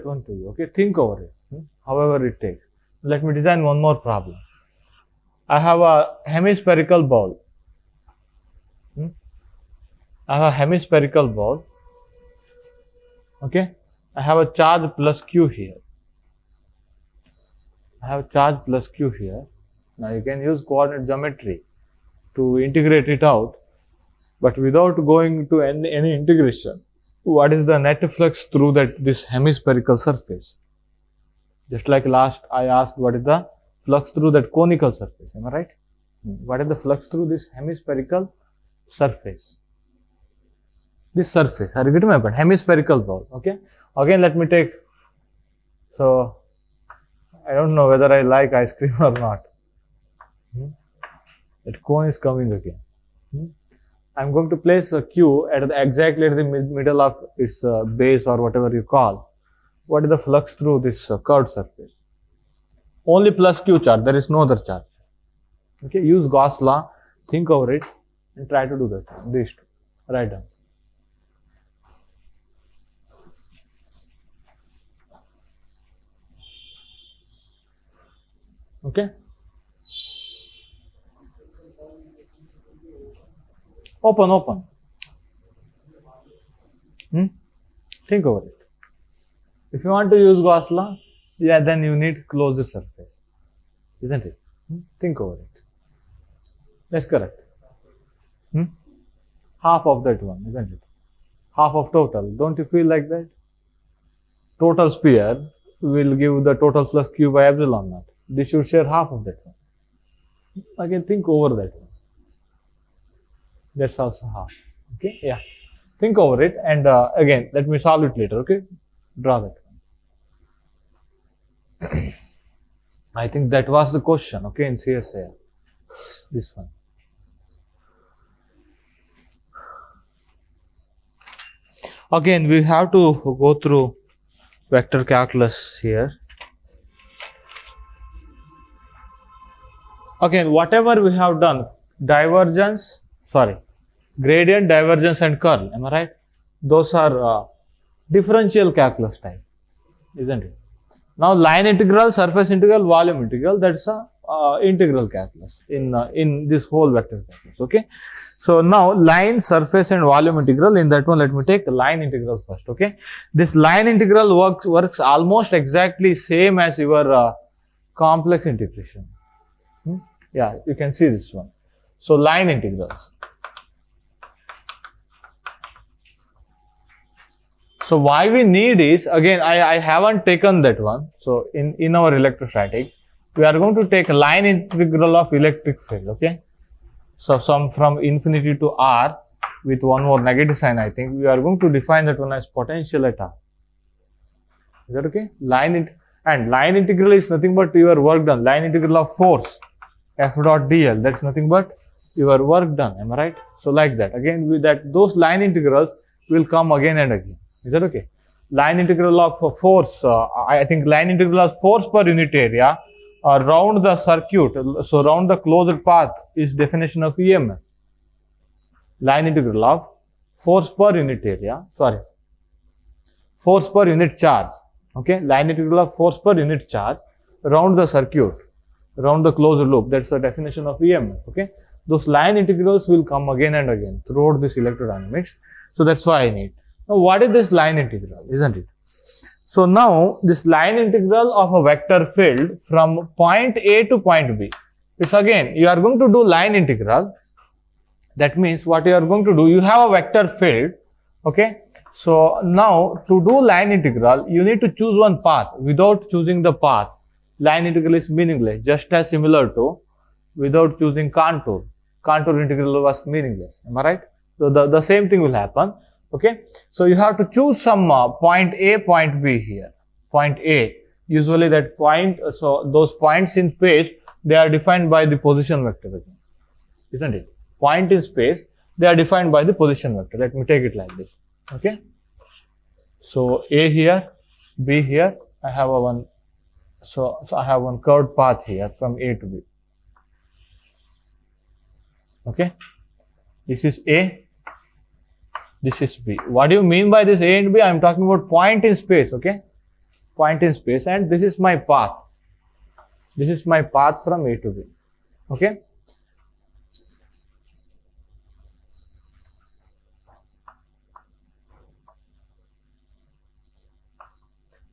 one to you. Okay, think over it. However it takes. Let me design one more problem. I have a hemispherical ball. I have a hemispherical ball. Okay, I have a charge plus q here. I have charge plus q here. Now you can use coordinate geometry to integrate it out, but without going to any integration, what is the net flux through this hemispherical surface? Just like last I asked, what is the flux through that conical surface? Am I right? What is the flux through this hemispherical surface? This surface, are you getting my point? Hemispherical ball. Okay. Again, let me take. So I don't know whether I like ice cream or not. That cone is coming again. I'm going to place a Q at exactly at the middle of its base or whatever you call. What is the flux through this curved surface? Only plus Q charge. There is no other charge. Okay. Use Gauss law. Think over it and try to do that. These two. Write down. Okay. Open. Think over it. If you want to use Gauss law, yeah, then you need closed surface, isn't it? Think over it. That's correct. Half of that one, isn't it? Half of total. Don't you feel like that? Total sphere will give the total flux Q by epsilon naught. This should share half of that one. Again, think over that one. That's also half. Okay, yeah. Think over it, and again, let me solve it later. Okay, draw that one. I think that was the question. Okay, in CSA, this one. Again, we have to go through vector calculus here. Again, whatever we have done, gradient, divergence and curl, am I right? Those are differential calculus type, isn't it? Now line integral, surface integral, volume integral, that's a integral calculus in this whole vector calculus. Okay, so now line, surface and volume integral. In that one, let me take line integral first. Okay, this line integral works almost exactly same as your complex integration. Yeah, you can see this one. So line integrals. So why we need is, again, I haven't taken that one. So in our electrostatic, we are going to take line integral of electric field. Okay. So from infinity to R with one more negative sign, I think we are going to define that one as potential at R. Is that okay? Line integral is nothing but your work done. Line integral of force F dot dl, that's nothing but your work done. Am I right? So like that. Again, with that, those line integrals will come again and again. Is that okay? Line integral of force, I think line integral of force per unit area around the circuit, so around the closed path is definition of EMF. Line integral of force per unit area, force per unit charge. Okay, line integral of force per unit charge around the circuit, around the closed loop, that's the definition of EMF. Okay, those line integrals will come again and again throughout this electrodynamics. So that's why I need. Now, what is this line integral, isn't it? So now this line integral of a vector field from point A to point B. It's again, you are going to do line integral. That means what you are going to do, you have a vector field. Okay. So now to do line integral, you need to choose one path. Without choosing the path, line integral is meaningless, just as similar to without choosing contour. Contour integral was meaningless. Am I right? So the same thing will happen. Okay. So you have to choose some point A, point B here. Point A. Usually that point, so those points in space, they are defined by the position vector again. Isn't it? Point in space, they are defined by the position vector. Let me take it like this. Okay. So A here, B here, I have a one. So I have one curved path here from A to B. Okay. This is A. This is B. What do you mean by this A and B? I am talking about point in space. Okay. point in space, and this is my path. This is my path from A to B. Okay.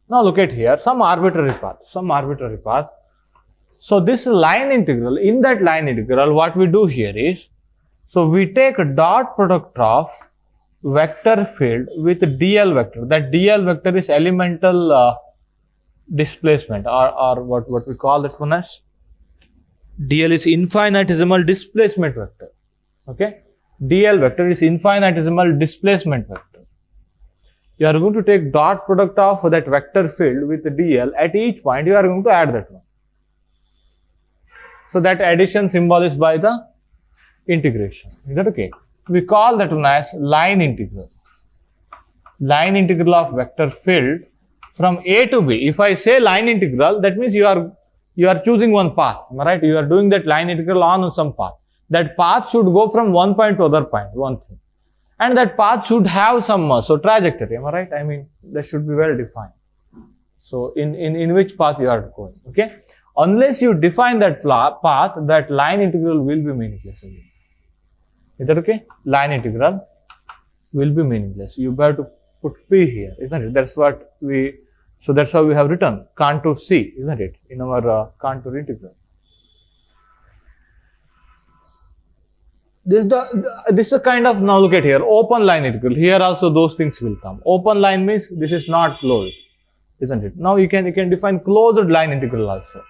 Now look at here, some arbitrary path. So this line integral, in that line integral, what we do here is, so we take a dot product of vector field with dl vector. That dl vector is elemental displacement, or what we call that one as, dl is infinitesimal displacement vector. Okay, dl vector is infinitesimal displacement vector. You are going to take dot product of that vector field with dl. At each point you are going to add that one. So that addition symbol is by the integration. Is that okay? We call that one as line integral. Line integral of vector field from A to B. If I say line integral, that means you are choosing one path. Am I right? You are doing that line integral on some path. That path should go from one point to other point, one thing. And that path should have some trajectory. Am I right? I mean, that should be well defined. So in which path you are going. Okay. Unless you define that path, that line integral will be meaningless again. Is that okay? Line integral will be meaningless. You better to put P here, isn't it? That's what that's how we have written contour C, isn't it? In our contour integral. This is a kind of, now look at here, open line integral. Here also those things will come. Open line means this is not closed, isn't it? Now you can define closed line integral also.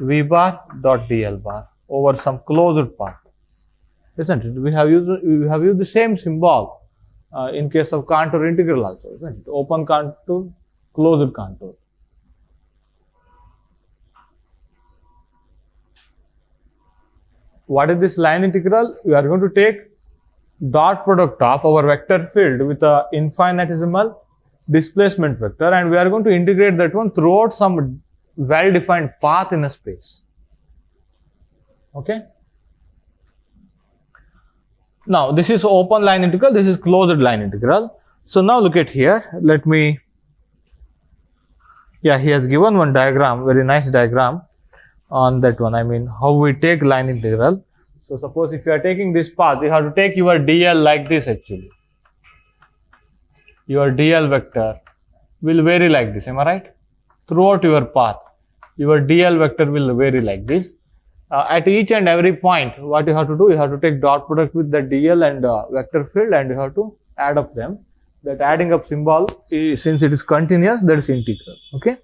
V bar dot dl bar over some closed path, isn't it? We have used the same symbol in case of contour integral also, isn't it? Open contour, closed contour. What is this line integral? We are going to take dot product of our vector field with a infinitesimal displacement vector, and we are going to integrate that one throughout some well-defined path in a space. Okay. Now this is open line integral, this is closed line integral. So now look at here, he has given one diagram, very nice diagram on that one. I mean, how we take line integral. So suppose if you are taking this path, you have to take your dl like this actually. Your dl vector will vary like this, am I right? Throughout your path, your dl vector will vary like this. At each and every point, what you have to do, you have to take dot product with the dl and vector field, and you have to add up them. That adding up symbol, since it is continuous, that is integral. Okay.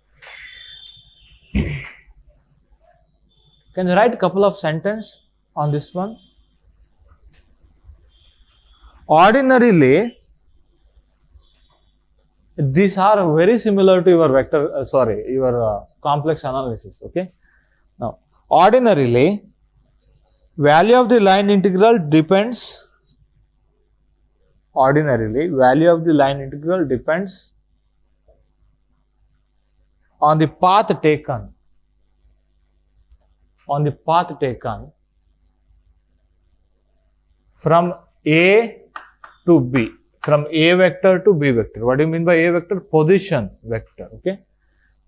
Can you write a couple of sentences on this one? Ordinarily, these are very similar to your your complex analysis. Okay. Now, ordinarily, value of the line integral depends. Ordinarily, value of the line integral depends on the path taken. On the path taken from A to B, from A vector to B vector. What do you mean by A vector? Position vector. Okay,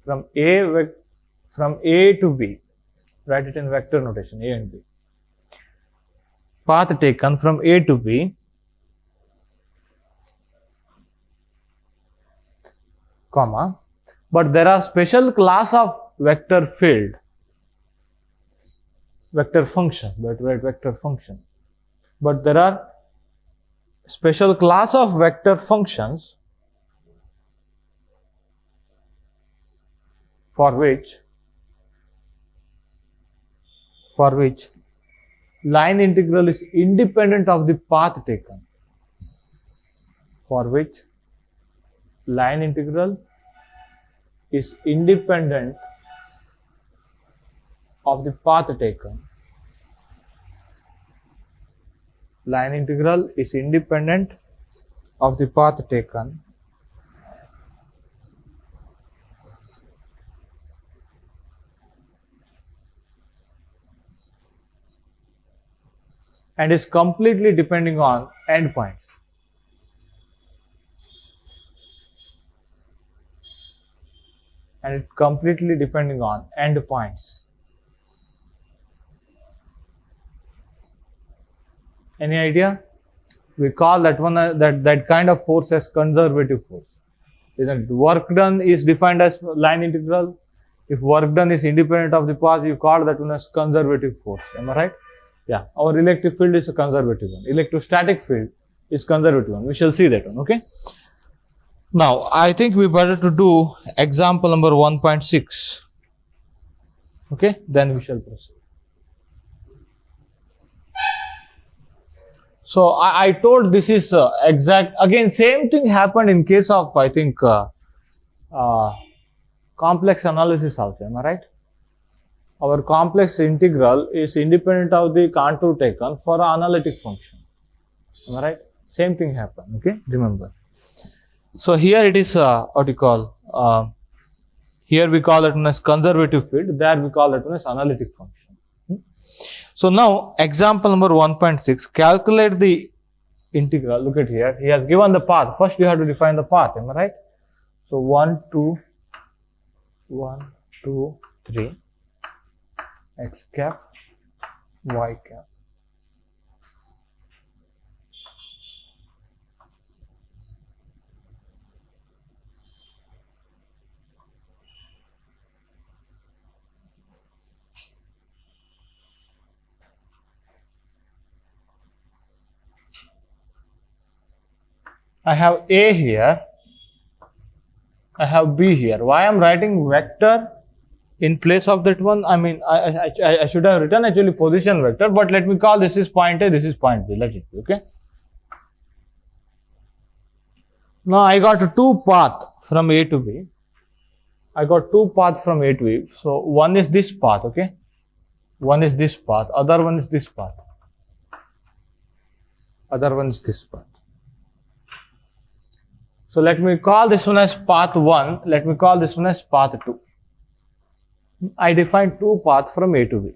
from A to B. Write it in vector notation, A and B. Path taken from A to B, comma, but there are special class of vector field. Vector function, but there are special class of vector functions for which line integral is independent of the path taken. For which line integral is independent of the path taken. Line integral is independent of the path taken and is completely depending on endpoints. and it completely depending on endpoints. Any idea? We call that one that kind of force as conservative force. Isn't it? Work done is defined as line integral. If work done is independent of the path, you call that one as conservative force. Am I right? Yeah. Our electric field is a conservative one. Electrostatic field is conservative one. We shall see that one. Okay. Now, I think we better to do example number 1.6. Okay. Then we shall proceed. So I told this is exact. Again, same thing happened in case of, I think, complex analysis also. Am I right? Our complex integral is independent of the contour taken for an analytic function. Am I right? Same thing happened. Okay, remember. So here it is what you call. Here we call it as conservative field. There we call it as analytic function. So now example number 1.6, calculate the integral. Look at here, he has given the path. First you have to define the path, am I right? So 1, 2, 3, x cap, y cap. I have A here, I have B here. Why I am writing vector in place of that one? I mean, I should have written actually position vector, but let me call this is point A, this is point B. Let it be, okay? Now I got two paths from A to B. I got two paths from A to B. So one is this path, okay? One is this path, other one is this path. Other one is this path. So let me call this one as path 1, let me call this one as path 2. I defined two paths from A to B.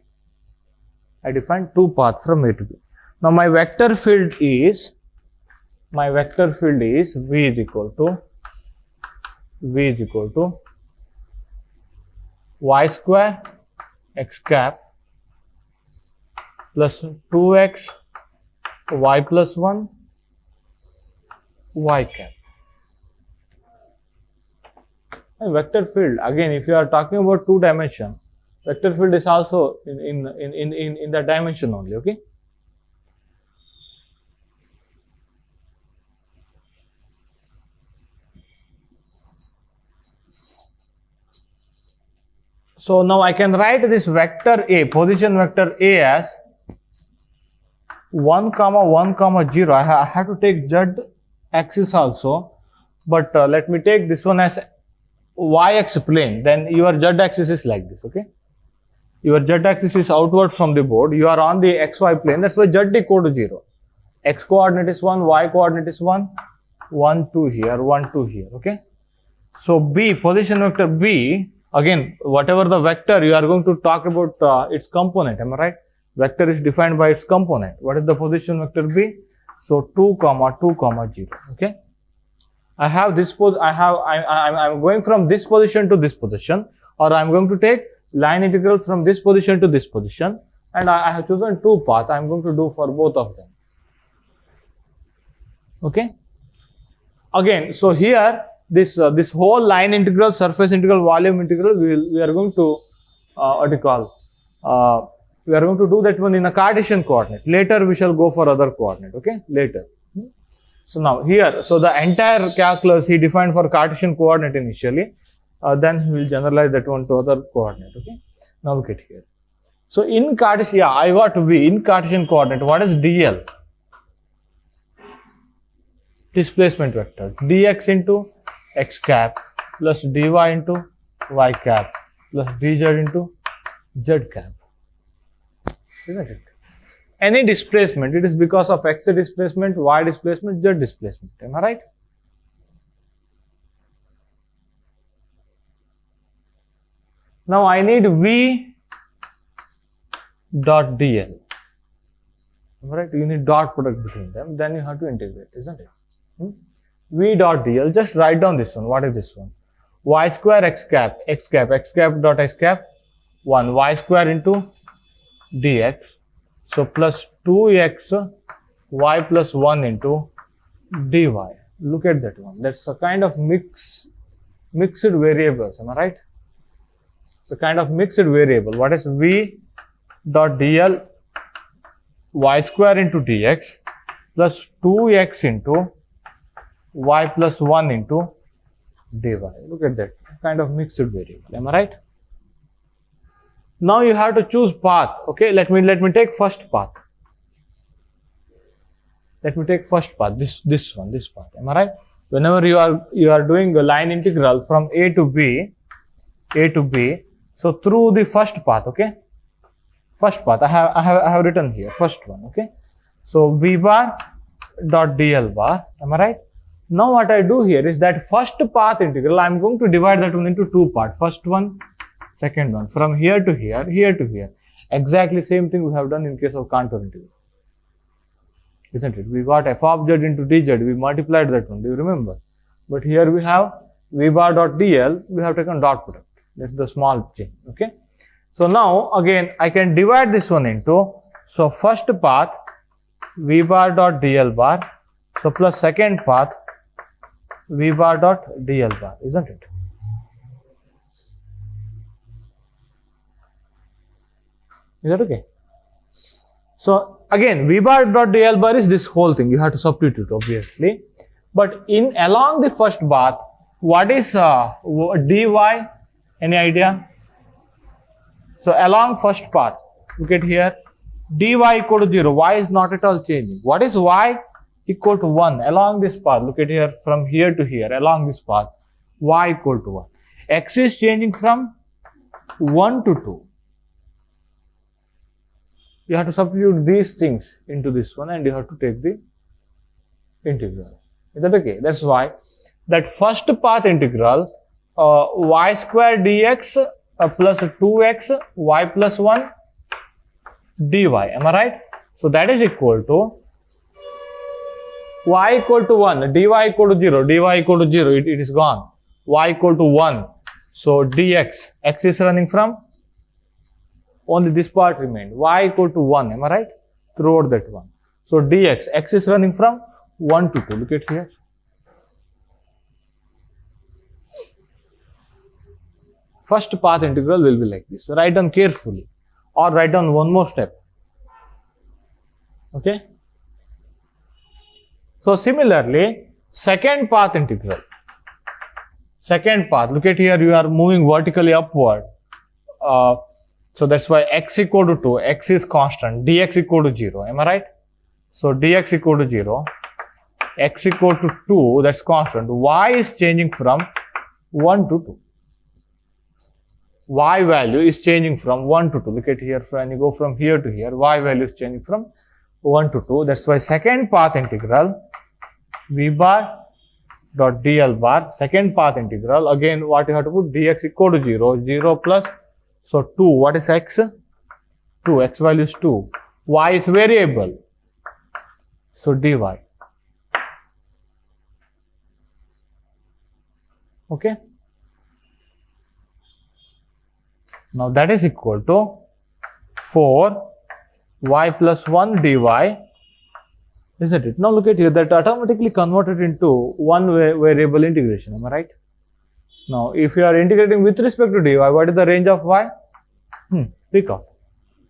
I defined two paths from A to B. Now my vector field is V is equal to y square x cap plus 2x y plus 1 y cap. And vector field, again, if you are talking about two dimension, vector field is also in that dimension only, okay? So now I can write this vector A, position vector A as 1, 1, 0. I have to take z axis also, but let me take this one as y-x plane. Then your z-axis is like this, okay? Your z-axis is outward from the board. You are on the xy plane. That's why z equal to 0. X coordinate is 1, y coordinate is 1, 1, 2 here, 1, 2 here, okay? So B, position vector B, again, whatever the vector, you are going to talk about its component, am I right? Vector is defined by its component. What is the position vector B? So 2, 2, 0, okay? I have this I'm going from this position to this position, or I'm going to take line integral from this position to this position, and I have chosen two paths. I'm going to do for both of them. Okay. Again, so here this whole line integral, surface integral, volume integral, we are going to we are going to do that one in a Cartesian coordinate. Later we shall go for other coordinate. Okay, later. So now here, so the entire calculus he defined for Cartesian coordinate initially, then he will generalize that one to other coordinate. Okay, now look at here. So in Cartesian, yeah, I got to be in Cartesian coordinate. What is dl? Displacement vector. Dx into x cap plus dy into y cap plus dz into z cap. Isn't it? Any displacement, it is because of x displacement, y displacement, z displacement. Am I right? Now I need v dot dl. Am I right? You need dot product between them. Then you have to integrate, isn't it? V dot dl. Just write down this one. What is this one? y square x cap dot x cap 1 y square into dx. So plus 2x y plus 1 into dy. Look at that one. That's a kind of mixed variables. Am I right? So kind of mixed variable. What is v dot dl y square into dx plus 2x into y plus 1 into dy. Look at that. Kind of mixed variable. Am I right? Now you have to choose path. Okay, let me take first path. This path. Am I right? Whenever you are doing a line integral from a to b, so through the first path, okay? First path I have written here, first one, okay? So v bar dot dl bar, am I right? Now what I do here is that first path integral, I am going to divide that one into two parts. First one, second one, from here to here, here to here. Exactly same thing we have done in case of contour integral. Isn't it? We got f of z into dz, we multiplied that one, do you remember? But here we have v bar dot dl, we have taken dot product. That's the small change, okay? So now again I can divide this one into, so first path v bar dot dl bar, so plus second path v bar dot dl bar, isn't it? Is that okay? So again, v bar dot dl bar is this whole thing. You have to substitute obviously. But in along the first path, what is dy? Any idea? So along first path, look at here, dy equal to 0. Y is not at all changing. What is y? Equal to 1. Along this path, look at here, from here to here, along this path, y equal to 1. X is changing from 1 to 2. You have to substitute these things into this one and you have to take the integral. Is that okay? That's why that first path integral y square dx plus 2x y plus 1 dy. Am I right? So that is equal to y equal to 1, dy equal to 0, it is gone. Y equal to 1. So dx, x is running from, only this part remained. Y equal to 1, am I right? Throughout that one. So dx, x is running from 1 to 2. Look at here. First path integral will be like this. Write down carefully or write down one more step. Okay. So similarly, second path integral. Second path, look at here, you are moving vertically upward. So that's why x equal to 2, x is constant, dx equal to 0, am I right? So dx equal to 0, x equal to 2, that's constant, y is changing from 1 to 2. Y value is changing from 1 to 2. Look at here, when you go from here to here, y value is changing from 1 to 2. That's why second path integral, v bar dot dl bar, second path integral, again what you have to put, dx equal to 0, 0 plus, so 2, what is x? 2, x value is 2, y is variable, so dy. Okay. Now that is equal to 4 y plus 1 dy, isn't it? Now look at here, that automatically converted into one variable integration, am I right? Now if you are integrating with respect to dy, what is the range of y? Pick out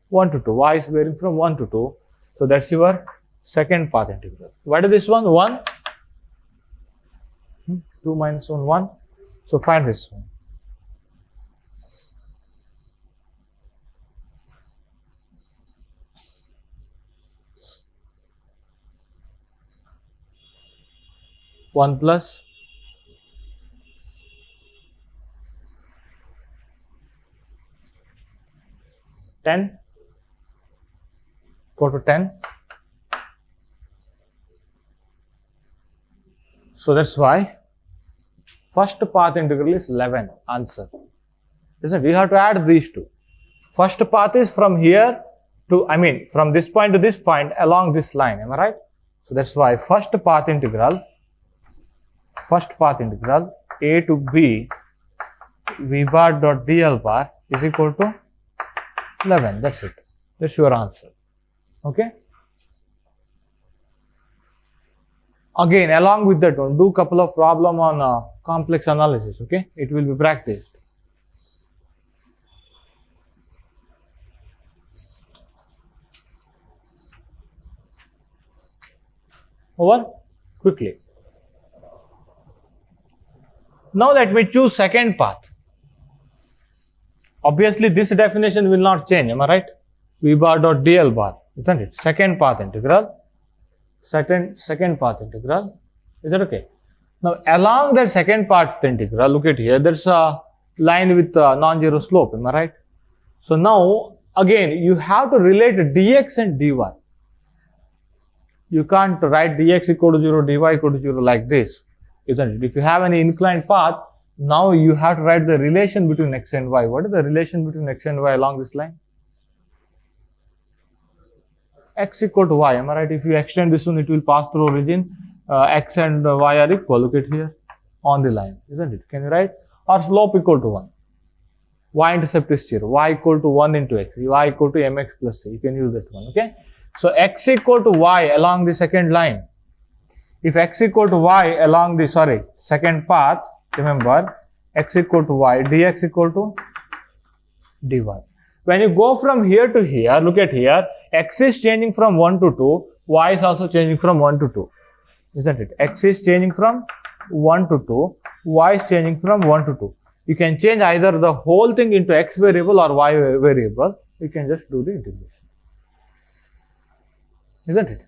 1 to 2, y is varying from 1 to 2, so that's your second path integral. What is this one? 1, 2 minus 1, 1, so find this one. One plus 10, go to 10. So that's why first path integral is 11, answer. Isn't it? We have to add these two. First path is from here to, from this point to this point along this line, am I right? So that's why first path integral a to b V bar dot DL bar is equal to 11. That's it. That's your answer. Okay. Again, along with that one, do couple of problem on complex analysis. Okay, it will be practiced. Over quickly. Now let me choose second path. Obviously, this definition will not change. Am I right? V bar dot DL bar, isn't it? Second path integral. Second path integral. Is that okay? Now, along that second path integral, look at here. There's a line with non-zero slope. Am I right? So now, again, you have to relate dx and dy. You can't write dx equal to 0, dy equal to 0 like this, isn't it? If you have any inclined path, now you have to write the relation between x and y. What is the relation between x and y along this line? X equal to y. Am I right? If you extend this one, it will pass through origin. X and y are equal. Look at here on the line, isn't it? Can you write? Or slope equal to 1. Y-intercept is 0. Y equal to 1 into x. Y equal to mx plus c. You can use that one. Okay. So x equal to y along the second line. If x equal to y along the second path, remember x equal to y, dx equal to dy. When you go from here to here, look at here, x is changing from 1 to 2, y is also changing from 1 to 2, isn't it? X is changing from 1 to 2, y is changing from 1 to 2. You can change either the whole thing into x variable or y variable. You can just do the integration, isn't it?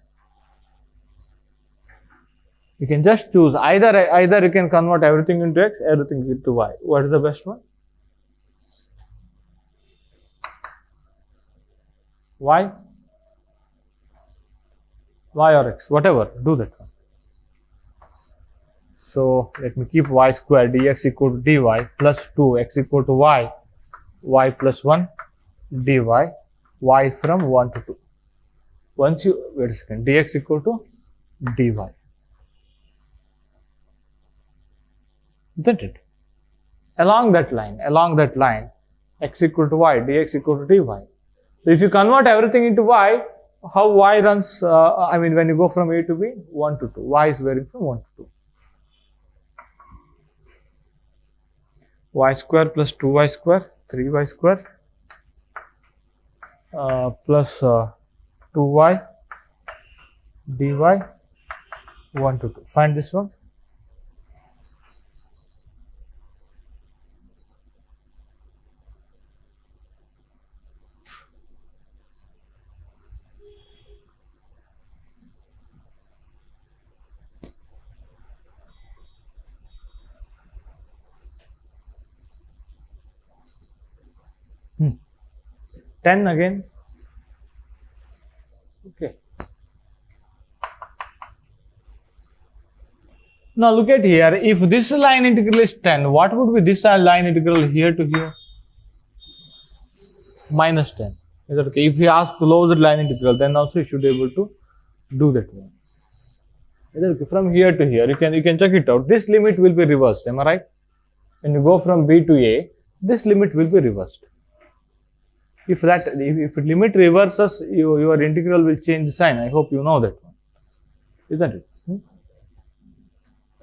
You can just choose either you can convert everything into x, everything into y. What is the best one? Y or x, whatever, do that one. So let me keep y square dx equal to dy plus 2 x equal to y, y plus 1 dy, y from 1 to 2. Once you, wait a second, dx equal to dy. Isn't it? Along that line, x equal to y, dx equal to dy. So if you convert everything into y, how y runs, when you go from a to b, 1 to 2. Y is varying from 1 to 2. Y square plus 2y square, 3y square, plus 2y dy, 1 to 2. Find this one. Hmm. 10 again. Okay. Now look at here. If this line integral is 10, what would be this line integral here to here? Minus 10. Is that okay? If you ask closed line integral, then also you should be able to do that one. Is that okay? From here to here, you can check it out. This limit will be reversed. Am I right? When you go from b to a, this limit will be reversed. If limit reverses, your integral will change sign. I hope you know that one, isn't it?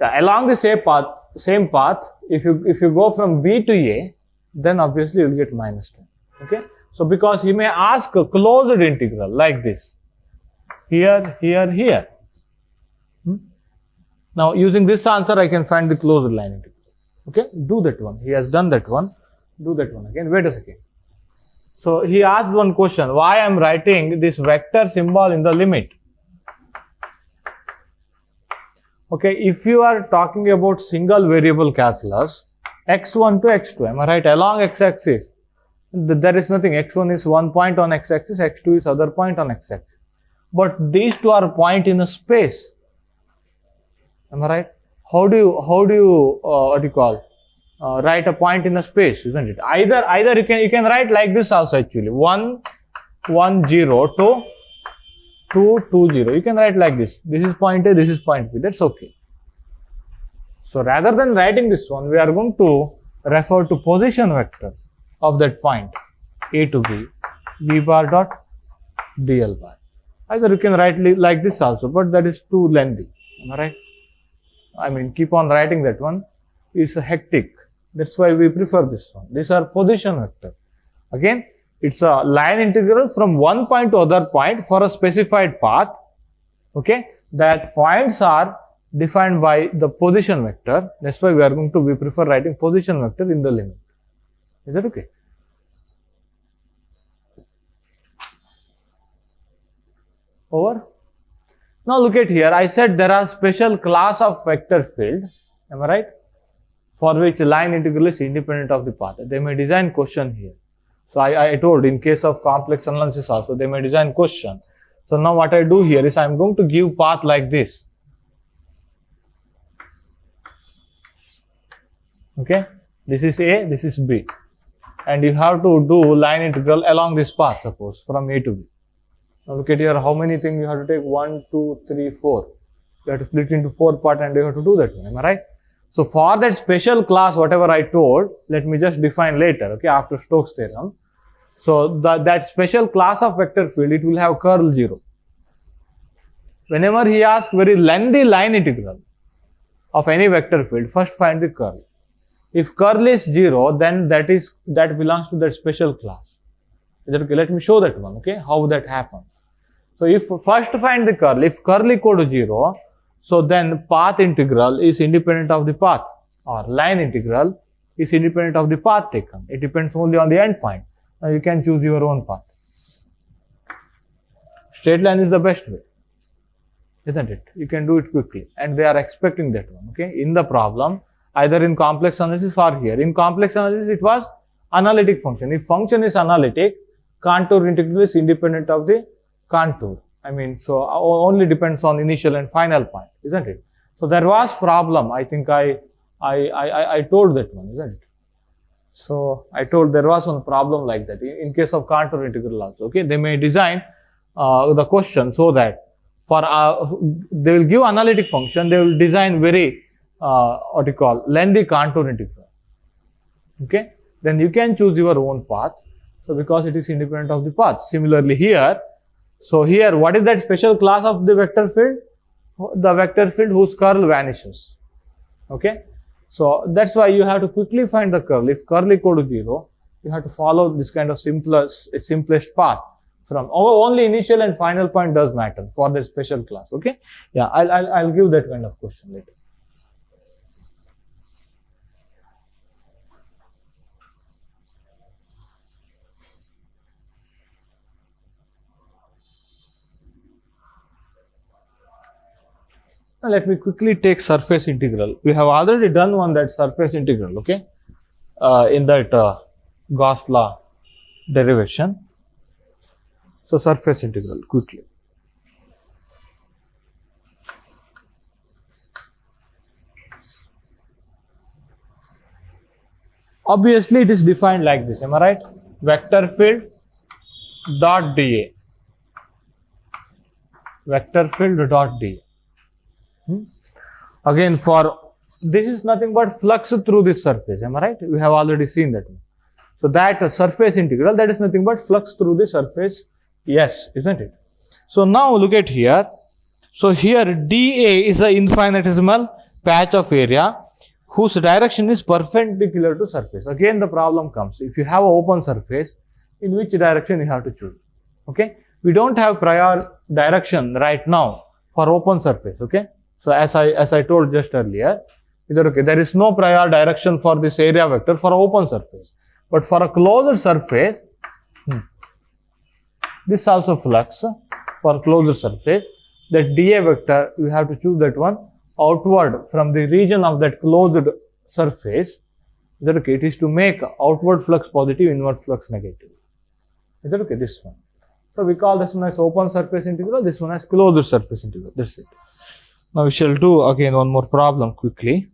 Along the same path, if you go from b to a, then obviously you will get minus 10. Okay. So because he may ask a closed integral like this, here, here, here. Now using this answer, I can find the closed line integral. Okay. Do that one. He has done that one. Do that one again. Wait a second. So he asked one question, why I am writing this vector symbol in the limit? Okay, if you are talking about single variable calculus, x1 to x2, am I right? Along x-axis, there is nothing. x1 is one point on x-axis, x2 is other point on x-axis. But these two are point in a space. Am I right? How do you write a point in a space, isn't it? Either you can write like this also actually. 1, 1, 0, 2, 2, 2, 0. You can write like this. This is point A, this is point B. That's okay. So rather than writing this one, we are going to refer to position vector of that point A to B, V bar dot dl bar. Either you can write like this also, but that is too lengthy. Am I right? I mean, keep on writing that one. It's hectic. That's why we prefer this one. These are position vector. Again, it's a line integral from one point to other point for a specified path. Okay, that points are defined by the position vector. That's why we prefer writing position vector in the limit. Is that okay? Over. Now look at here. I said there are special class of vector field. Am I right? For which line integral is independent of the path. They may design question here. So I told in case of complex analysis also they may design question. So now what I do here is I am going to give path like this. Okay, this is A, this is B, and you have to do line integral along this path, suppose from A to B. Now look at here, how many things you have to take? 1, 2, 3, 4. You have to split into 4 parts and you have to do that one. Am I right? So for that special class, whatever I told, let me just define later, okay, after Stokes theorem. So that special class of vector field, it will have curl 0. Whenever he asks very lengthy line integral of any vector field, first find the curl. If curl is 0, then that belongs to that special class. Is that okay? Let me show that one, okay, how that happens. So if first find the curl, if curl equal to 0, so then path integral is independent of the path, or line integral is independent of the path taken. It depends only on the end point. Now you can choose your own path. Straight line is the best way, isn't it? You can do it quickly, and they are expecting that one, okay, in the problem, either in complex analysis or here. In complex analysis, it was analytic function. If function is analytic, contour integral is independent of the contour. I mean, so only depends on initial and final point, isn't it? So there was problem. I think I told that one, isn't it? So I told there was one problem like that in case of contour integral also. Okay, they may design the question so that for they will give analytic function, they will design very lengthy contour integral. Okay, then you can choose your own path. So because it is independent of the path. Similarly here. So here, what is that special class of the vector field? The vector field whose curl vanishes. Okay. So that's why you have to quickly find the curl. If curl equal to 0, you have to follow this kind of simplest path. From only initial and final point does matter for the special class. Okay. Yeah, I'll give that kind of question later. Now let me quickly take surface integral. We have already done one, that surface integral, okay, in that Gauss law derivation. So surface integral quickly. Obviously it is defined like this, am I right? Vector field dot dA. Vector field dot dA. Again, for this is nothing but flux through this surface, am I right? We have already seen that one. So that surface integral, that is nothing but flux through the surface, yes, isn't it? So now look at here. So here dA is an infinitesimal patch of area whose direction is perpendicular to surface. Again the problem comes, if you have an open surface, in which direction you have to choose, okay? We don't have prior direction right now for open surface, okay? So as I told just earlier, okay, there is no prior direction for this area vector for open surface. But for a closed surface, this also flux for closed surface, that dA vector, you have to choose that one outward from the region of that closed surface. Is that okay? It is to make outward flux positive, inward flux negative. Is that okay? This one. So we call this one as open surface integral, this one as closed surface integral. That's it. Now we shall do again one more problem quickly.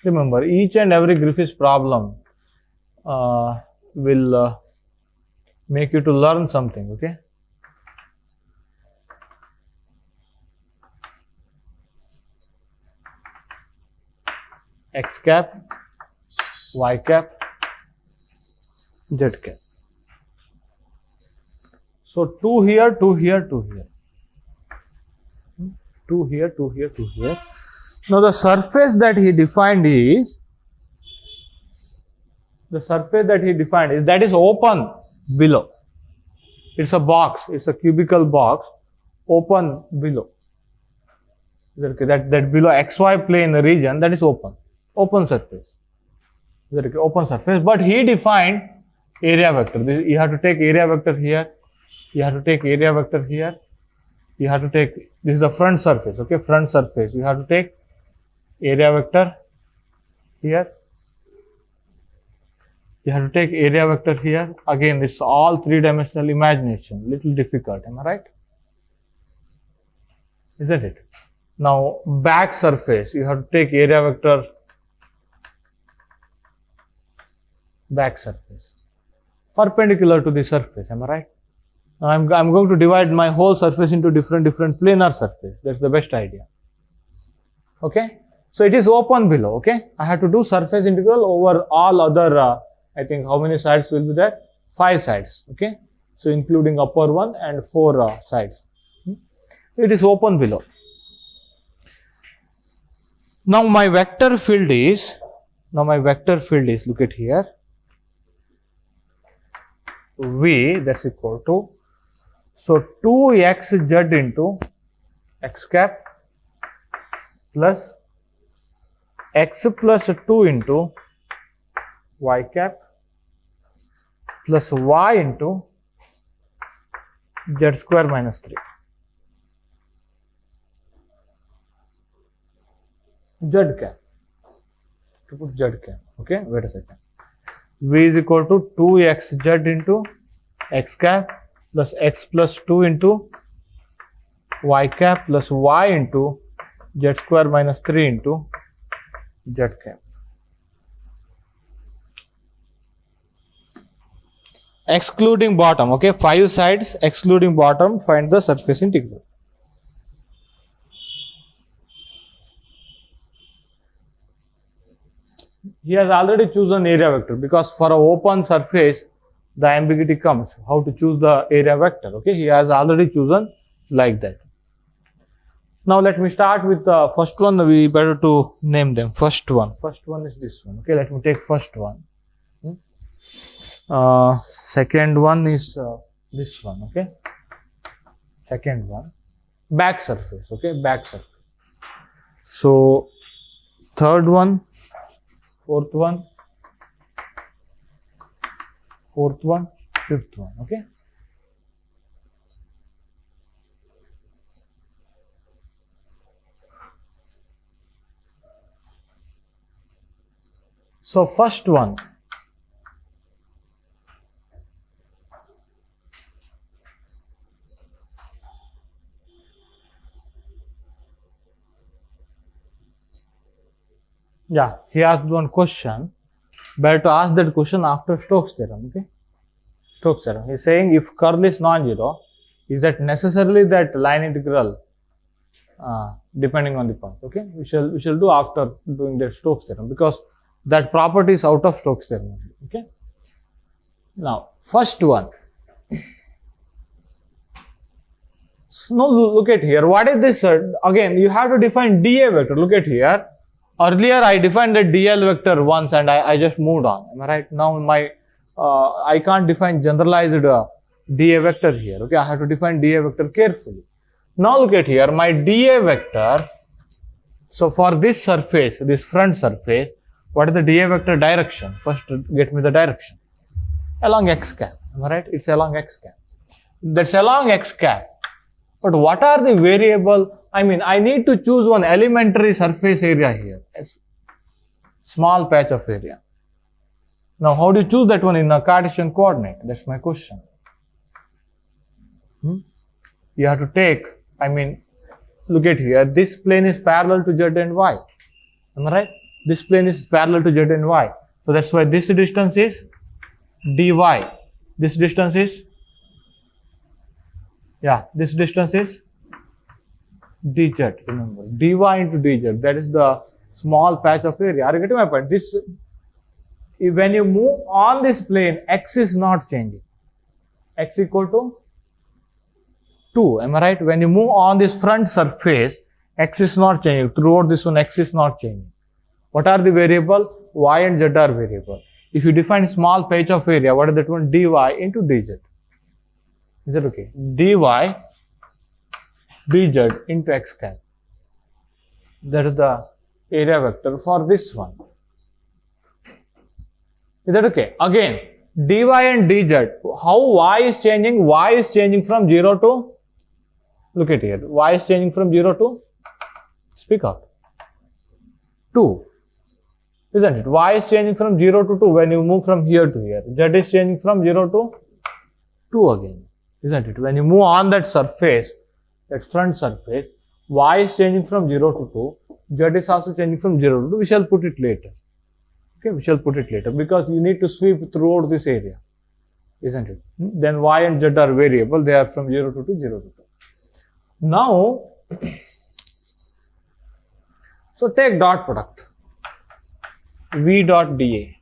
Remember, each and every Griffiths problem will make you to learn something, okay? X cap, Y cap, Z cap. So 2 here, 2 here, 2 here. 2 here, 2 here, 2 here. Now the surface that he defined is, that is open below. It's a box, it's a cubical box, open below. Okay, that below XY plane region, that is open surface. Okay, open surface, but he defined area vector. You have to take area vector here, you have to take area vector here, you have to take, this is the front surface, okay, front surface. You have to take area vector here, you have to take area vector here. Again, this is all three-dimensional imagination, little difficult, am I right? Isn't it? Now, back surface, you have to take area vector, back surface, perpendicular to the surface, am I right? Now, I'm going to divide my whole surface into different planar surface. That's the best idea. Okay? So, it is open below, okay? I have to do surface integral over all other, I think how many sides will be there? 5 sides, okay? So, including upper one and 4 sides. So, it is open below. Now, my vector field is, look at here, V, that's equal to, so 2xz into x cap plus x plus 2 into y cap plus y into z square minus 3. Z cap, to put Z cap, okay, wait a second. V is equal to 2xz into x cap plus x plus 2 into y cap plus y into z square minus 3 into z cap. Excluding bottom, okay, 5 sides excluding bottom, find the surface integral. He has already chosen area vector because for an open surface, the ambiguity comes. How to choose the area vector? Okay, he has already chosen like that. Now let me start with the first one. We better to name them. First one is this one. Okay, let me take first one. Second one is this one. Okay, second one, back surface. Okay, back surface. So third one. Fourth one, fifth one, okay? So, first one, yeah, he asked one question. Better to ask that question after Stokes theorem, okay? Stokes theorem. He is saying if curl is non-zero, is that necessarily that line integral depending on the path, okay? We shall do after doing that Stokes theorem because that property is out of Stokes theorem, okay? Now, first one. Now, look at here. What is this? Again, you have to define dA vector. Look at here. Earlier, I defined the dl vector once and I just moved on. Am I right? Now, I can't define generalized dA vector here. Okay, I have to define dA vector carefully. Now, look at here. My dA vector. So, for this surface, this front surface, what is the dA vector direction? First, get me the direction. Along x cap. Am I right? It's along x cap. That's along x cap. But what are the variable? I mean, I need to choose one elementary surface area here, a small patch of area. Now, how do you choose that one in a Cartesian coordinate? That's my question. You have to take, I mean, look at here, this plane is parallel to z and y. Am I right? This plane is parallel to z and y. So, that's why this distance is dy. This distance is, this distance is dz. Remember, dy into dz. That is the small patch of area. Are you getting my point? This, when you move on this plane, x is not changing. X equal to 2. Am I right? When you move on this front surface, x is not changing. Throughout this one, x is not changing. What are the variable? Y and z are variable. If you define small patch of area, what is that one? Dy into dz. Is that okay? Dy dz into x cap. That is the area vector for this one. Is that okay? Again, dy and dz. How y is changing? Y is changing from 0 to, look at here. Y is changing from 0 to, speak out, 2. Isn't it? Y is changing from 0 to 2 when you move from here to here. Z is changing from 0 to 2 again. Isn't it? When you move on that surface, that front surface, y is changing from 0 to 2. Z is also changing from 0 to 2. We shall put it later. Okay, we shall put it later because you need to sweep throughout this area. Isn't it? Then y and z are variable. They are from 0 to 2, 0 to 2. Now, so take dot product. V dot dA.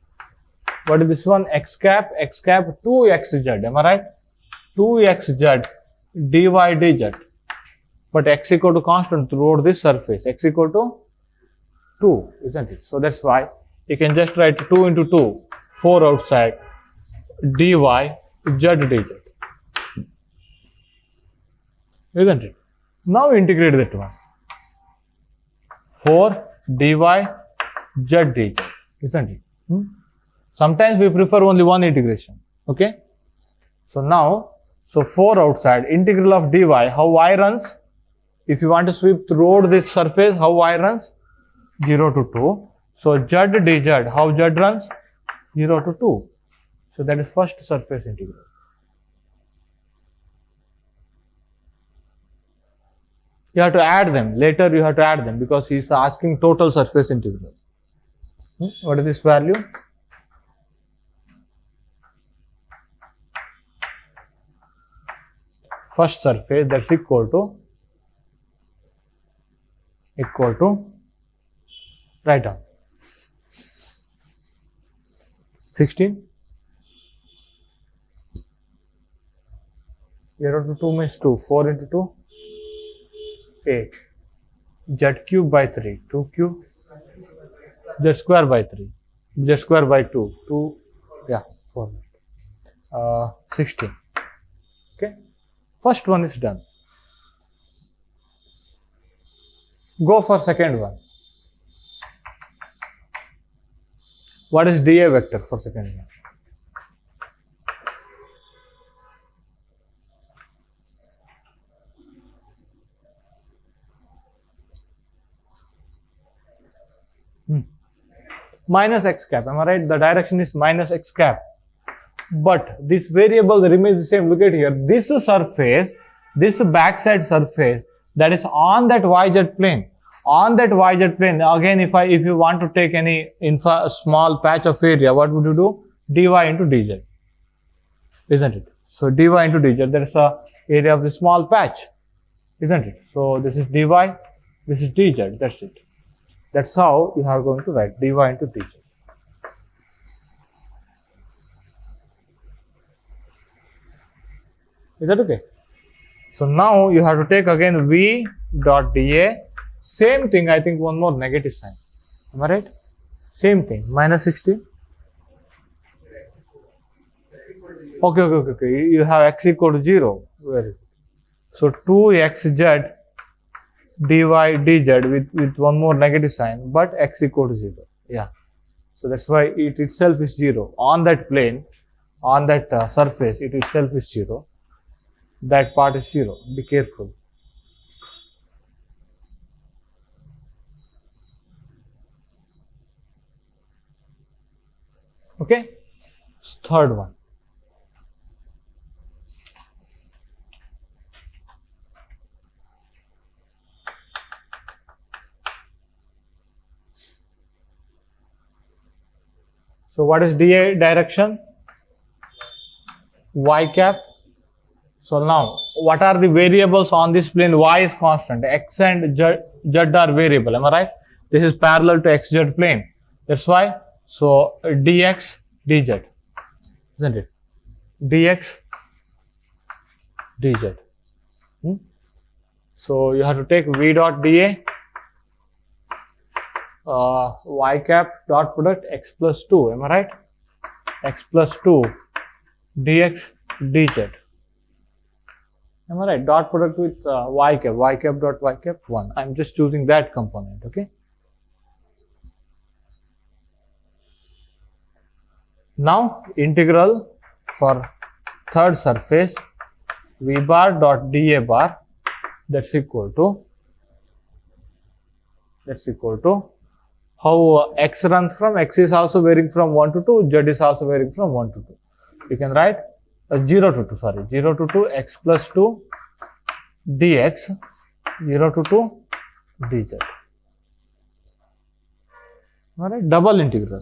What is this one? X cap 2xz. Am I right? 2xz dy dz. But x equal to constant throughout this surface. X equal to 2, isn't it? So that's why you can just write 2 into 2, 4 outside, dy z dz. Isn't it? Now integrate that one. 4 dy z dz. Isn't it? Sometimes we prefer only one integration. Okay. So now, so 4 outside, integral of dy, how y runs? If you want to sweep throughout this surface, how y runs? 0 to 2. So z dz, how z runs? 0 to 2. So that is first surface integral. You have to add them. Later you have to add them because he is asking total surface integral. What is this value? First surface, that's equal to, write down, 16. 0 to 2 means 2. 4 into 2, 8. Z cube by 3. 2 cube. Z square by 3. Z square by 2. 2, 4. 16. Okay. First one is done. Go for second one. What is dA vector for second one? Minus x cap. Am I right? The direction is minus x cap. But this variable remains the same. Look at here. This surface, this backside surface that is on that yz plane. On that yz plane, again, if you want to take any small patch of area, what would you do? Dy into dz. Isn't it? So dy into dz, there is a area of the small patch. Isn't it? So this is dy, this is dz. That's it. That's how you are going to write dy into dz. Is that okay? So now you have to take again v dot dA. Same thing, I think one more negative sign. Am I right? Same thing, minus 16. Okay. You have x equal to 0. Very good. So 2xz dy dz with one more negative sign, but x equal to 0. Yeah. So that's why it itself is 0. On that plane, on that surface, it itself is 0. That part is 0. Be careful. Okay. Third one. So what is dA direction? y cap. So now, what are the variables on this plane? Y is constant, x and z are variable. Am I right? This is parallel to xz plane. That's why. So dx dz, isn't it? Dx dz. So you have to take v dot dA, y cap dot product x plus 2. Am I right? X plus 2 dx dz. Am I right? Dot product with y cap dot y cap 1. I'm just choosing that component, okay? Now, integral for third surface, v bar dot dA bar, that's equal to how x runs from, x is also varying from 1 to 2, z is also varying from 1 to 2. You can write 0 to 2, x plus 2 dx, 0 to 2 dz. Alright, double integral.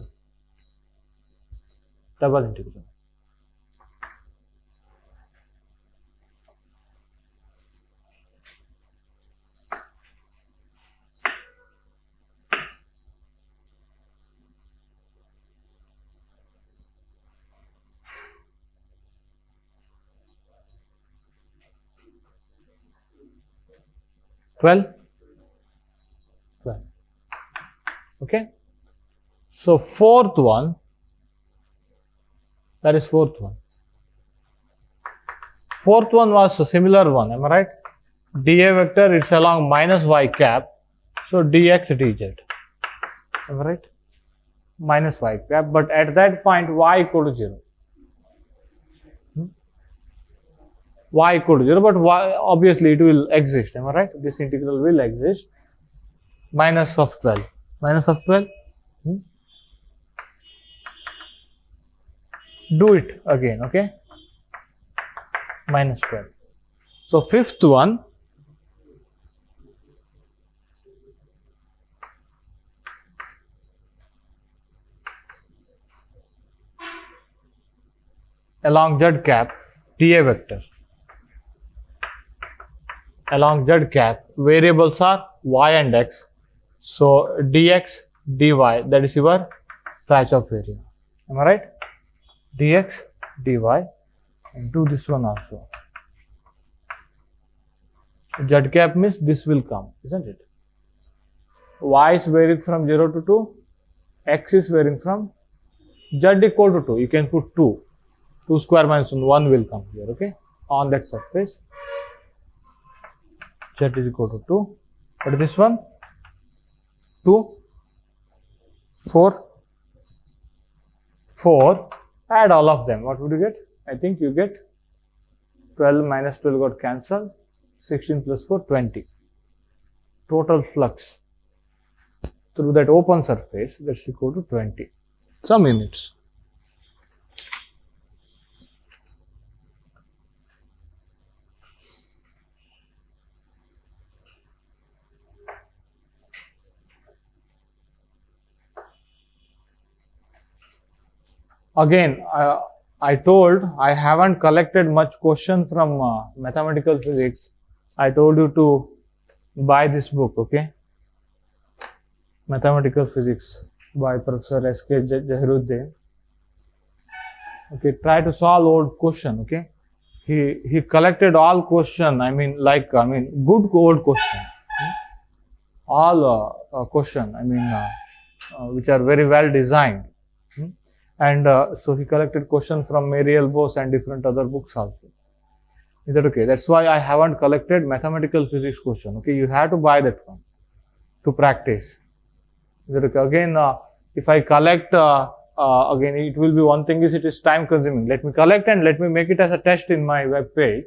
12. Okay. So fourth one, that is fourth one. Fourth one was a similar one, am I right? dA vector, it's along minus y cap, so dx dz. Am I right? Minus y cap, but at that point y equal to 0. Y equal to 0, but y, obviously it will exist, am I right? This integral will exist. Minus of 12. Do it again, okay? Minus 12. So fifth one, along z cap, dA vector. Along z cap, variables are y and x. So dx, dy, that is your patch of area. Am I right? Dx, dy, and do this one also. Z cap means this will come, isn't it? Y is varying from 0 to 2, x is varying from z equal to 2. You can put 2. 2 square minus 1 will come here, okay? On that surface. Z is equal to 2. But this one, 2, 4, add all of them. What would you get? I think you get 12 minus 12 got cancelled. 16 plus 4, 20. Total flux through that open surface, that's equal to 20. Some units. Again, I told I haven't collected much question from mathematical physics. I told you to buy this book, okay? Mathematical Physics by Professor S.K. Jahiruddin. Okay, try to solve old question, okay? He collected all question, good old question. All question, which are very well designed. And so he collected questions from Mary Elbos and different other books also. Is that okay? That's why I haven't collected mathematical physics question. Okay, you have to buy that one to practice. Is that okay? Again, if I collect, again, it will be one thing is it is time consuming. Let me collect and let me make it as a test in my web page.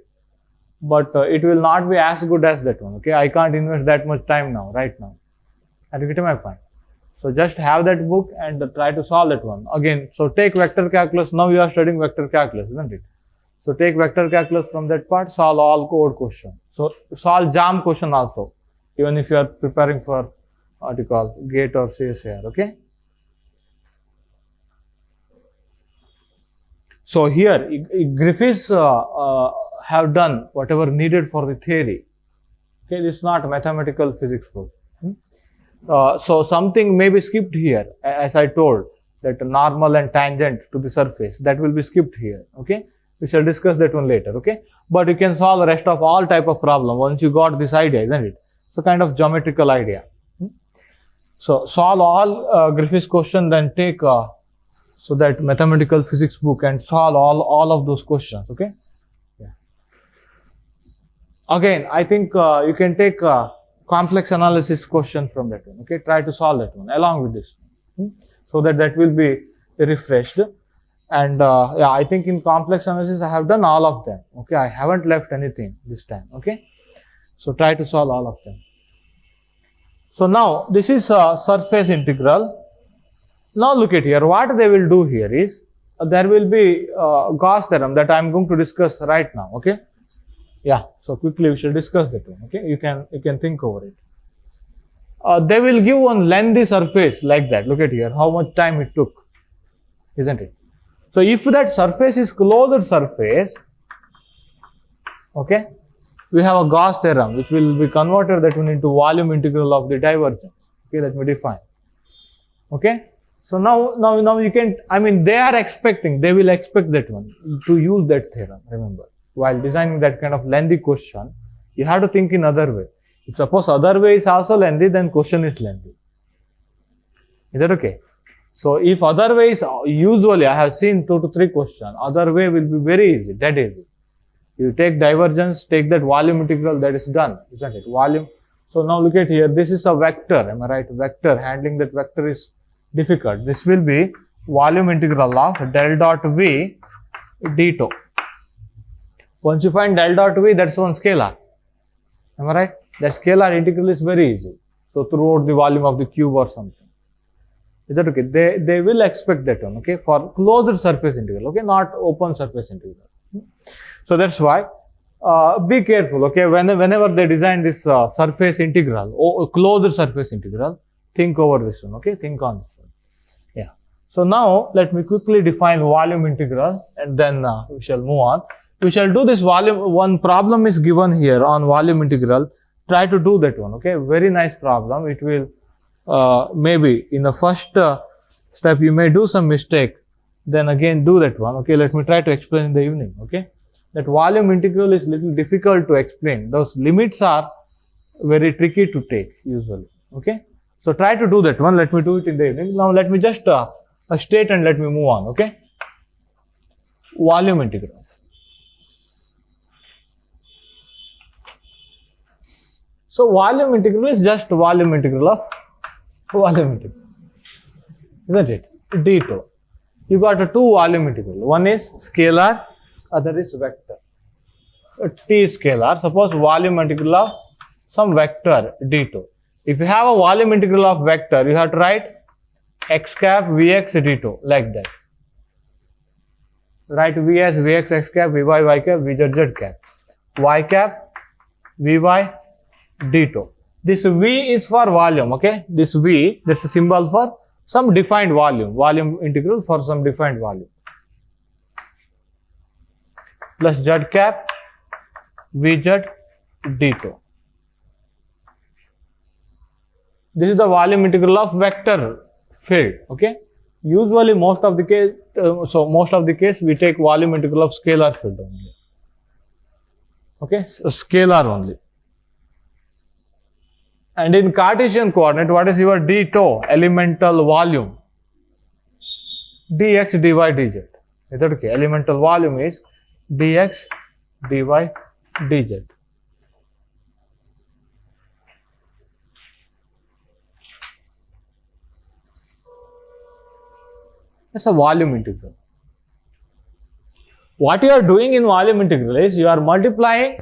But it will not be as good as that one. Okay, I can't invest that much time now, right now. Have you get my point? So just have that book and try to solve that one. Again, so take vector calculus. Now you are studying vector calculus, isn't it? So take vector calculus from that part, solve all code question. So solve JAM question also, even if you are preparing for what you call GATE or CSIR, okay? So here, Griffiths have done whatever needed for the theory. Okay, this is not mathematical physics book. So something may be skipped here, as I told, that normal and tangent to the surface, that will be skipped here. Okay, we shall discuss that one later. Okay, but you can solve the rest of all type of problem once you got this idea, isn't it? It's a kind of geometrical idea. So solve all Griffiths question, then take so that mathematical physics book and solve all of those questions. Okay. Yeah. Again, I think you can take complex analysis question from that one. Okay, try to solve that one along with this, so that will be refreshed. And yeah, I think in complex analysis I have done all of them. Okay, I haven't left anything this time. Okay, so try to solve all of them. So now this is a surface integral. Now look at here. What they will do here is there will be Gauss theorem that I am going to discuss right now. Okay. Yeah. So quickly we shall discuss that one. Okay. You can think over it. They will give one lengthy surface like that. Look at here. How much time it took, isn't it? So if that surface is closed surface, okay, we have a Gauss theorem which will be converted that one into volume integral of the divergence. Okay, let me define. Okay. So now you can, I mean, they will expect that one to use that theorem. Remember, while designing that kind of lengthy question, you have to think in other way. If suppose other way is also lengthy, then question is lengthy. Is that okay? So if other way is, usually I have seen 2 to 3 questions, other way will be very easy, dead easy. You take divergence, take that volume integral, that is done, isn't it? Volume. So now look at here, this is a vector, am I right? Vector, handling that vector is difficult. This will be volume integral of del dot V d tau. Once you find del dot V, that's one scalar. Am I right? That scalar integral is very easy. So throughout the volume of the cube or something. Is that okay? They will expect that one, okay, for closed surface integral, okay, not open surface integral. So that's why be careful, okay, whenever they design this surface integral or closed surface integral, think over this one, okay, think on this one. Yeah. So now let me quickly define volume integral and then we shall move on. We shall do this volume, one problem is given here on volume integral, try to do that one, okay, very nice problem. It will maybe in the first step you may do some mistake, then again do that one. Okay, let me try to explain in the evening. Okay, that volume integral is little difficult to explain. Those limits are very tricky to take usually. Okay, so try to do that one. Let me do it in the evening. Now let me just state and let me move on. Okay, volume integrals. So volume integral is just volume integral of volume integral, isn't it? D tau. You got a 2 volume integral. One is scalar, other is vector. T is scalar. Suppose volume integral of some vector d tau. If you have a volume integral of vector, you have to write x cap vx d tau like that. Write v as vx x cap, vy y cap, vz z cap, y cap vy d tau. This v is for volume, okay? This v, that's a symbol for some defined volume, volume integral for some defined volume. Plus z cap vz d tau. This is the volume integral of vector field, okay? Usually most of the case, we take volume integral of scalar field only. Okay, so scalar only. And in Cartesian coordinate, what is your d tau? Elemental volume. dx, dy, dz. Is that okay? Elemental volume is dx, dy, dz. That's a volume integral. What you are doing in volume integral is you are multiplying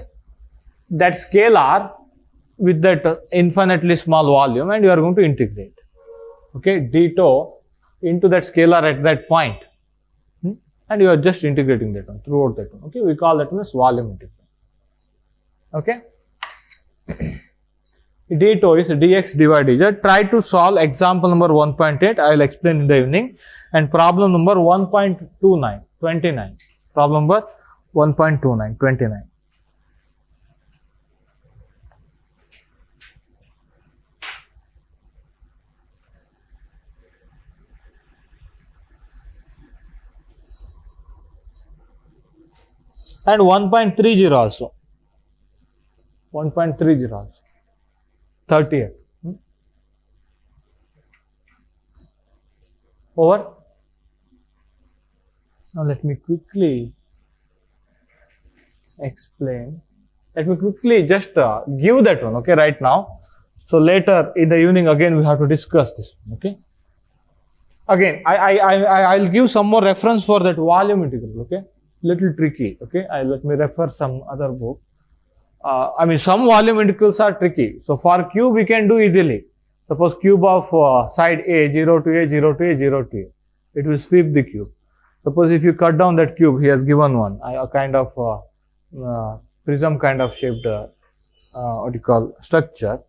that scalar with that infinitely small volume and you are going to integrate. Okay, d tau into that scalar at that point. And you are just integrating that one throughout that one. Okay, we call that one as volume integral. Okay. d tau is dx, dy, dz. Try to solve example number 1.8. I will explain in the evening. And problem number 1.29. 29. Problem number 1.29, 29. And 1.30 also. 1.30 also. 38. Over. Now let me quickly explain. Let me quickly just give that one, okay, right now. So later in the evening again we have to discuss this one, okay. Again, I'll give some more reference for that volume integral, okay. Little tricky, okay. Let me refer some other book. Some volume integrals are tricky. So for cube we can do easily. Suppose cube of side A, 0 to A, 0 to A, 0 to A. It will sweep the cube. Suppose if you cut down that cube, he has given one, a kind of prism kind of shaped, structure.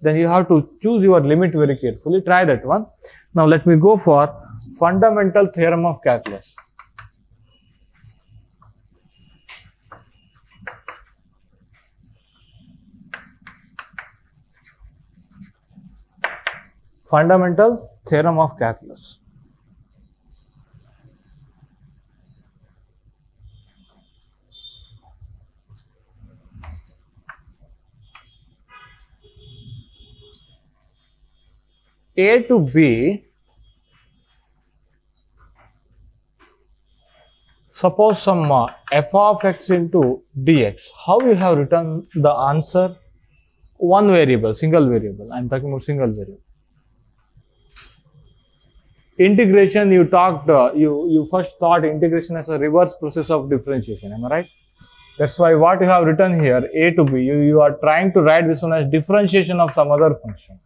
Then you have to choose your limit very carefully. Try that one. Now let me go for fundamental theorem of calculus. Fundamental theorem of calculus. A to B, suppose some f of x into dx. How you have written the answer? One variable, single variable. I am talking about single variable. Integration, you talked, you first thought integration as a reverse process of differentiation, am I right? That's why what you have written here, A to B, you are trying to write this one as differentiation of some other function.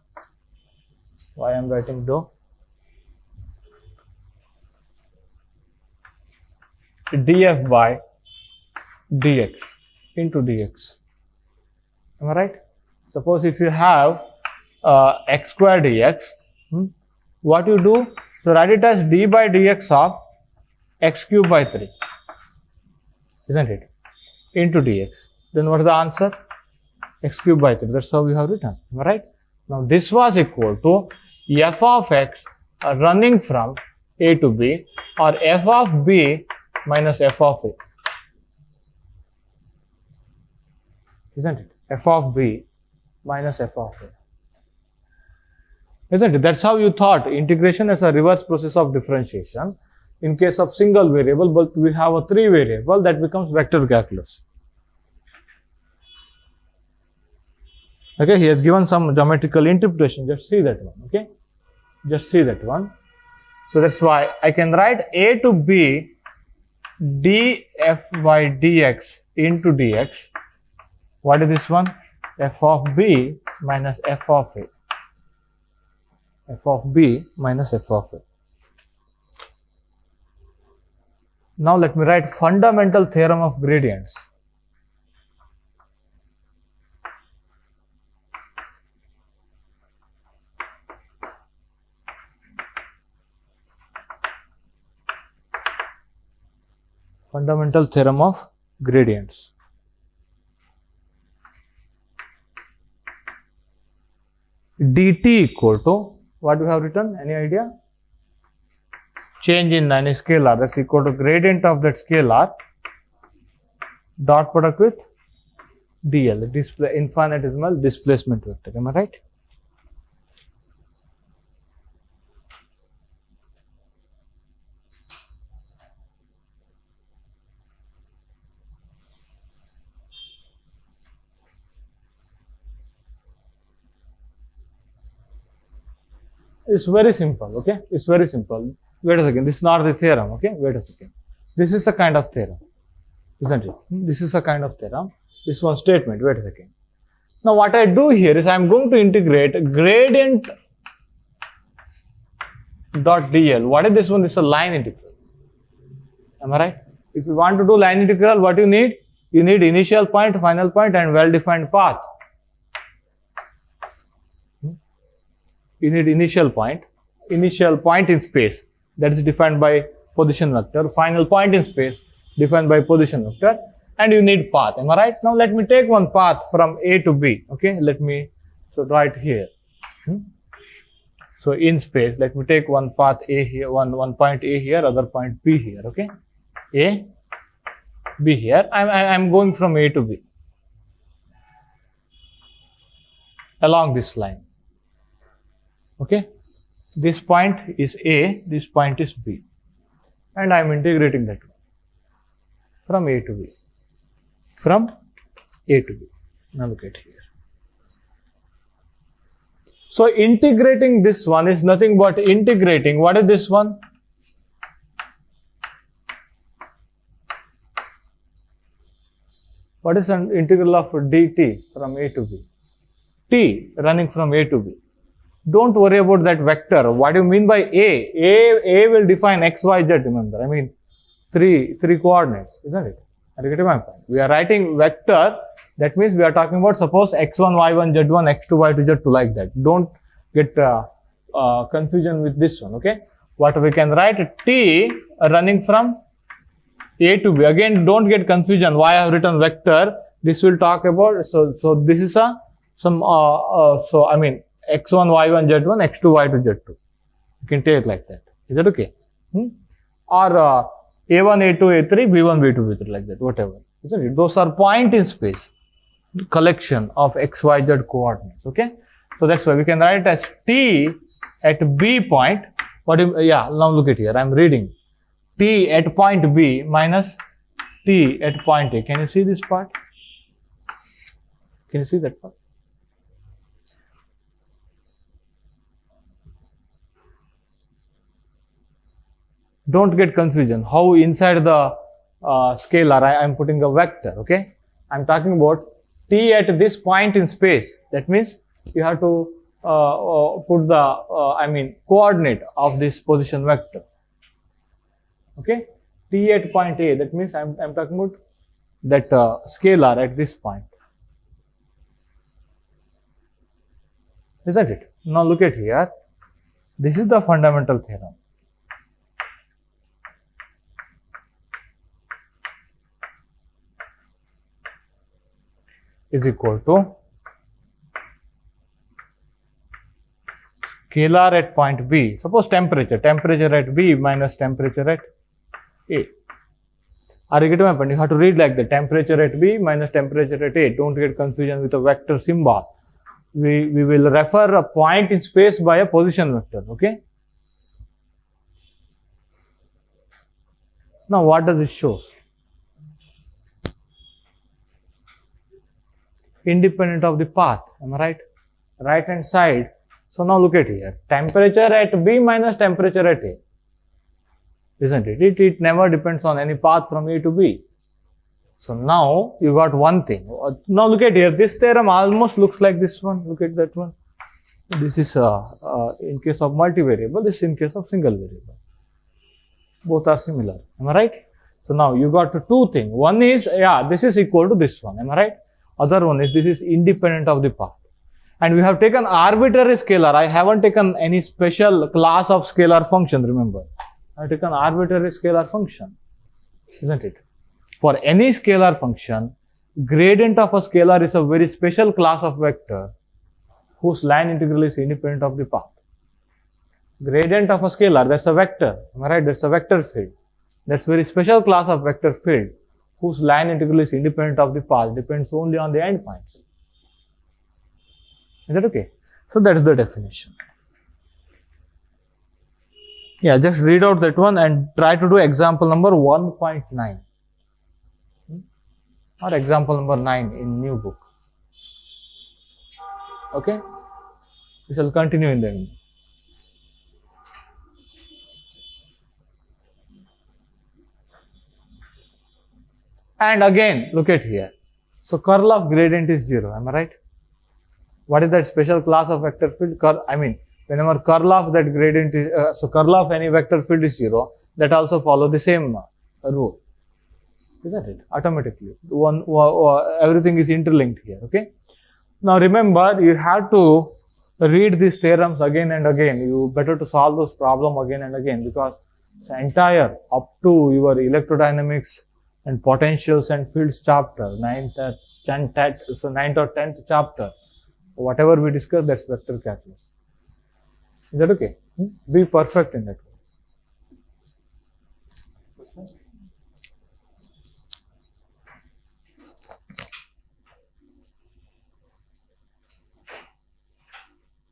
Why I am writing dou? df by dx into dx. Am I right? Suppose if you have x square dx, what you do? So write it as d by dx of x cube by 3, isn't it? Into dx. Then what is the answer? X cube by 3. That's how we have written. Am I right? Now this was equal to f of x running from A to B, or f of B minus f of A. Isn't it? F of B minus f of A. Isn't it? That's how you thought integration as a reverse process of differentiation. In case of single variable, but we have a 3 variable, that becomes vector calculus. Okay, he has given some geometrical interpretation. Just see that one. Okay, just see that one. So that's why I can write A to B df by dx into dx. What is this one? F of B minus f of A. F of B minus f of A. Now let me write fundamental theorem of gradients. Fundamental theorem of gradients. dt equal to, what we have written? Any idea? Change in any scalar, that's equal to gradient of that scalar dot product with dl, infinitesimal displacement vector. Am I right? It's very simple, okay? It's very simple. Wait a second, this is not the theorem, okay? Wait a second. This is a kind of theorem, isn't it? This is a kind of theorem. This one statement, wait a second. Now what I do here is I am going to integrate gradient dot dl. What is this one? This is a line integral. Am I right? If you want to do line integral, what you need? You need initial point, final point, and well-defined path. You need initial point in space that is defined by position vector, final point in space defined by position vector, and you need path. Am I right? Now let me take one path from A to B. Okay, let me draw it here. So in space, let me take one path A here, one point A here, other point B here. Okay, A, B here. I'm going from A to B along this line. Okay, this point is A, this point is B, and I'm integrating that one from A to B. From A to B. Now look at here. So integrating this one is nothing but integrating. What is this one? What is an integral of dt from A to B? T running from A to B. Don't worry about that vector. What do you mean by A? A will define x, y, z, remember. I mean, three coordinates, isn't it? Are you getting my point? We are writing vector. That means we are talking about, suppose x1, y1, z1, x2, y2, z2, like that. Don't get confusion with this one, okay? What we can write, T running from A to B. Again, don't get confusion. Why I have written vector? This will talk about, so this is a, so I mean, x1, y1, z1, x2, y2, z2. You can take it like that. Is that okay? Or A1, A2, A3, B1, B2, B3, like that, whatever. Isn't it? Those are point in space, collection of x, y, z coordinates, okay? So that's why we can write it as T at B point. Yeah, now look at here, I'm reading. T at point B minus T at point A. Can you see this part? Can you see that part? Don't get confusion. How inside the scalar I am putting a vector, okay? I'm talking about T at this point in space. That means you have to put the, coordinate of this position vector. Okay? T at point A, that means I'm talking about that scalar at this point. Isn't it? Now look at here. This is the fundamental theorem. Is equal to scalar at point B. Suppose temperature at B minus temperature at A. Are you getting my point? You have to read like the temperature at B minus temperature at A. Don't get confusion with a vector symbol. We will refer a point in space by a position vector. Okay. Now what does it show? Independent of the path, am I right? Right hand side. So now look at here. Temperature at B minus temperature at A. Isn't it? It never depends on any path from A to B. So now you got one thing. Now look at here. This theorem almost looks like this one. Look at that one. This is in case of multivariable. This is in case of single variable. Both are similar. Am I right? So now you got two things. One is, yeah, this is equal to this one. Am I right? Other one is, this is independent of the path. And we have taken arbitrary scalar. I haven't taken any special class of scalar function, remember. I have taken arbitrary scalar function. Isn't it? For any scalar function, gradient of a scalar is a very special class of vector whose line integral is independent of the path. Gradient of a scalar, that's a vector. Am I right? That's a vector field. That's a very special class of vector field whose line integral is independent of the path, depends only on the endpoints. Is that okay? So that's the definition. Yeah, just read out that one and try to do example number 1.9 or example number 9 in new book. Okay? We shall continue in the end. And again, look at here. So curl of gradient is 0. Am I right? What is that special class of vector field? Whenever curl of that gradient is, so curl of any vector field is 0, that also follow the same rule. Isn't it? Automatically. Everything is interlinked here. Okay. Now remember, you have to read these theorems again and again. You better to solve those problems again and again, because So entire up to your electrodynamics and potentials and fields chapter, 9th or 10th chapter, whatever we discuss, that's vector calculus. Is that okay? Be perfect in that.